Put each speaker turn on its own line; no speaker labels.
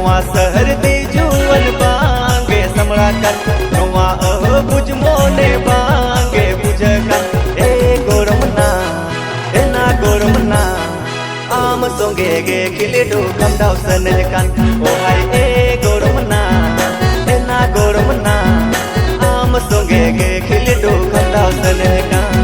नवा शहर दे जुवन बांगे समड़ा कर नवा बुझ मोने बांगे बुझ कर ए गोरमना ए ना गोरमना आम सोंगे गे खिले डो कम दाव सनज कान ओ हाय ए गोरमना ए ना गोरमना आम सोंगे गे खिले डो कम दाव सनज कान